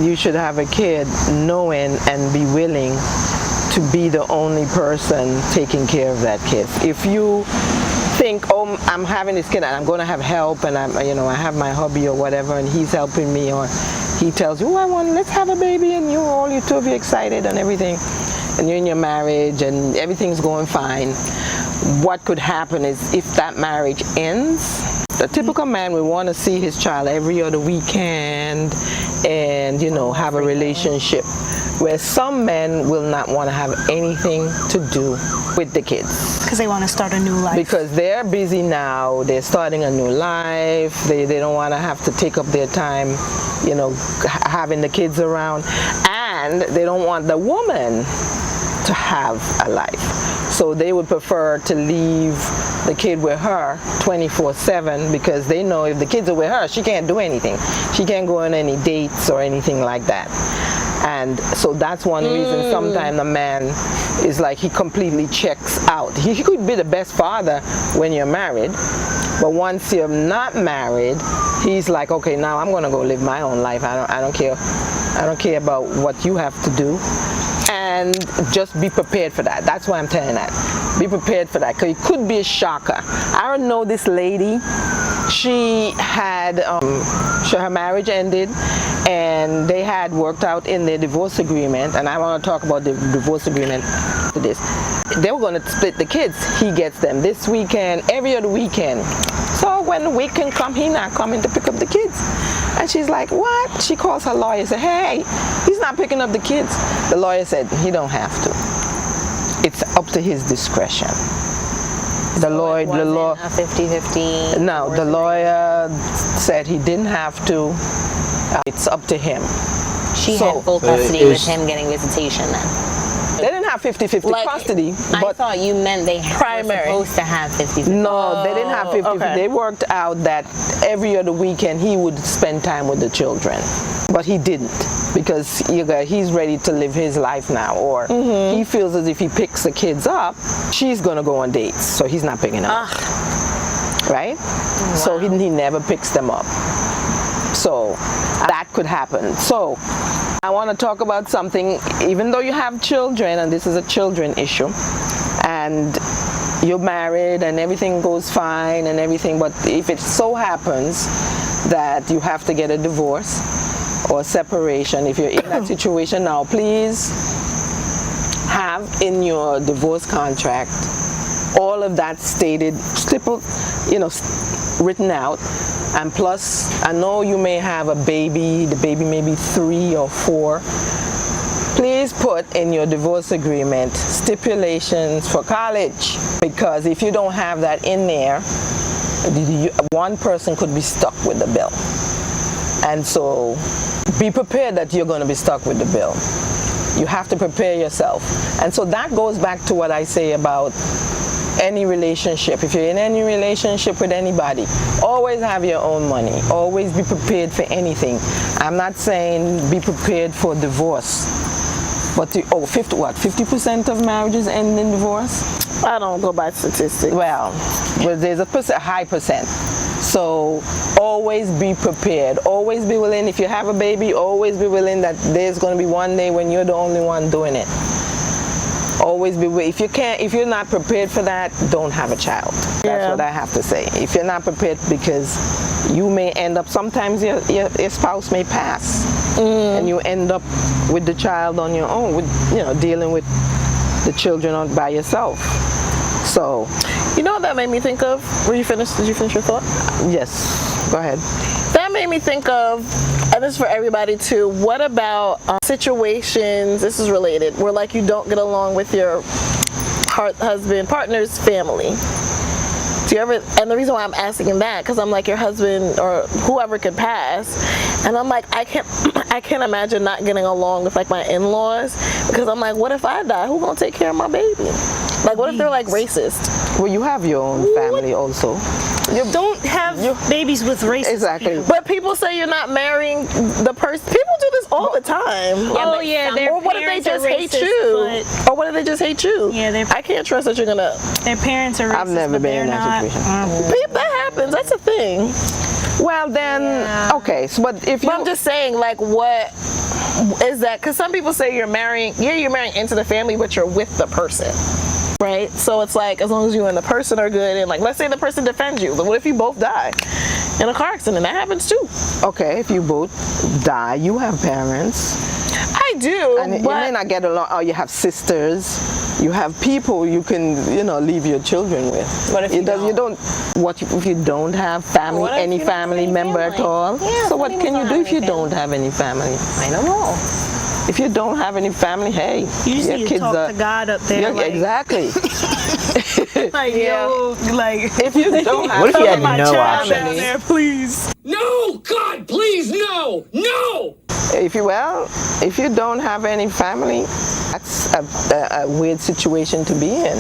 you should have a kid knowing and be willing to be the only person taking care of that kid. If you think, oh, I'm having this kid and I'm going to have help, and I have my hubby or whatever, and he's helping me, or he tells you, oh, let's have a baby, and you two of you excited and everything, and you're in your marriage and everything's going fine. What could happen is if that marriage ends, the typical man will want to see his child every other weekend and, have a relationship, where some men will not want to have anything to do with the kids. Because they want to start a new life. Because they're busy now, they're starting a new life, they don't want to have to take up their time, having the kids around, and they don't want the woman to have a life. So they would prefer to leave the kid with her 24/7, because they know if the kids are with her, she can't do anything. She can't go on any dates or anything like that. And so that's one reason sometimes the man is like, he completely checks out. He could be the best father when you're married, but once you're not married, he's like, okay, now I'm going to go live my own life. I don't care about what you have to do. And just be prepared for that. That's why I'm telling that. Be prepared for that, because it could be a shocker. I don't know this lady. She had her marriage ended, and they had worked out in their divorce agreement, and I want to talk about the divorce agreement to this. They were going to split the kids. He gets them this weekend, every other weekend. So when the weekend comes, he not coming to pick up the kids. And she's like, what? She calls her lawyer and said, hey, he's not picking up the kids. The lawyer said, he don't have to. It's up to his discretion. The lawyer, a 50-50. No, the lawyer said he didn't have to. It's up to him. She had full custody with him getting visitation then. They didn't have 50-50 custody. I thought you meant they were supposed to have 50-50. No, they didn't have 50-50. Okay. They worked out that every other weekend he would spend time with the children. But he didn't, because he's ready to live his life now. Or he feels as if he picks the kids up, she's going to go on dates. So he's not picking them up. Right? Wow. So he never picks them up. So that could happen. So I want to talk about something, even though you have children, and this is a children issue, and you're married and everything goes fine and everything, but if it so happens that you have to get a divorce or separation, if you're in that situation now, please have in your divorce contract all of that stated, written out. And plus, I know you may have a baby, the baby may be 3 or 4. Please put in your divorce agreement stipulations for college, because if you don't have that in there, one person could be stuck with the bill. And so be prepared that you're going to be stuck with the bill. You have to prepare yourself. And so that goes back to what I say about any relationship. If you're in any relationship with anybody, always have your own money. Always be prepared for anything. I'm not saying be prepared for divorce, but 50% of marriages end in divorce? I don't go by statistics. Well, there's a high percent. So always be prepared. Always be willing. If you have a baby, always be willing that there's going to be one day when you're the only one doing it. Always be, if you're not prepared for that, don't have a child. That's what I have to say. If you're not prepared, because you may end up, sometimes your spouse may pass, and you end up with the child on your own, with dealing with the children by yourself. So, you know what that made me think of? Did you finish your thought? Yes, go ahead. That made me think of, and this is for everybody too, what about situations, this is related, where like you don't get along with your partner's family? Do you ever, and the reason why I'm asking that, because I'm like, your husband or whoever could pass, and I'm like, I can't imagine not getting along with like my in-laws, because I'm like, what if I die? Who's gonna take care of my baby? Like, what if they're like racist? Well, you have your own family also. You don't have babies with racist Exactly. people. But people say you're not marrying the person. People do this all the time. Or what if they just hate you? Or what if they just hate you? Yeah, I can't trust that you're gonna. Their parents are racist. I've never been in that situation. That happens. That's a thing. Well then, okay. So, but if you, I'm just saying, like, what? is that because some people say you're marrying into the family, but you're with the person, right? So it's like, as long as you and the person are good, and like, let's say the person defends you, but what if you both die in a car accident? That happens too. Okay, if you both die, you have parents. I do, And you but may not get along, or you have sisters. You have people you can, leave your children with. What if you don't? What if you don't have family, What if any you don't have family any member at family? all? Yeah, So what some can people you don't do have if you any don't have any family? I don't know. If you don't have any family, hey, You just your need to kids talk are, to God up there. yeah, like, exactly. like, yo, like, If you don't have What if you had my no child down options? there, please. No! God, please, no! No! if you don't have any family, that's a weird situation to be in.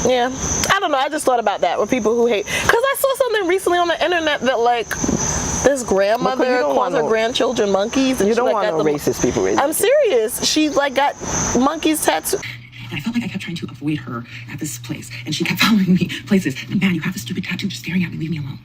yeah, I don't know. I just thought about that with people who hate. Because I saw something recently on the internet that like this grandmother Because you don't calls her want no- grandchildren monkeys, and You she, don't like, want got no the- racist people raising I'm kids. serious. She like got monkeys tattooed. And I felt like I kept trying to avoid her at this place. And she kept following me places. Man, you have this stupid tattoo just staring at me. Leave me alone.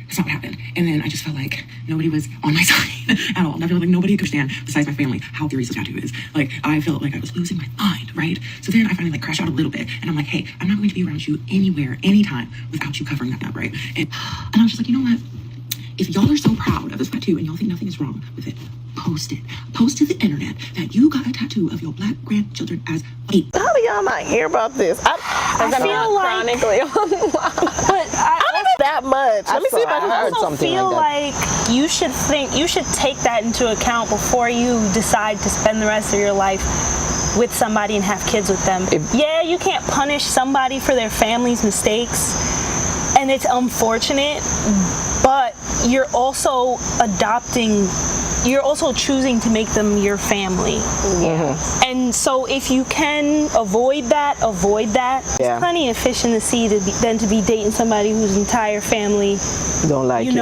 That's not what happened. And then I just felt like nobody was on my side at all. And I felt like nobody could understand, besides my family, how serious the tattoo is. Like, I felt like I was losing my mind, right? So then I finally like crashed out a little bit. And I'm like, hey, I'm not going to be around you anywhere, anytime, without you covering that up, right? And I was just like, you know what? If y'all are so proud of this tattoo and y'all think nothing is wrong with it, post it. Post to the internet that you got a tattoo of your black grandchildren as white. How do y'all not hear about this? I feel like, but I don't even that much. Let me see if I I can. heard also something feel like like you should take that into account before you decide to spend the rest of your life with somebody and have kids with them. Yeah, you can't punish somebody for their family's mistakes, and it's unfortunate, but you're also choosing to make them your family. Mm-hmm. And so if you can avoid that. Yeah. There's plenty of fish in the sea than to be dating somebody whose entire family, Don't like you.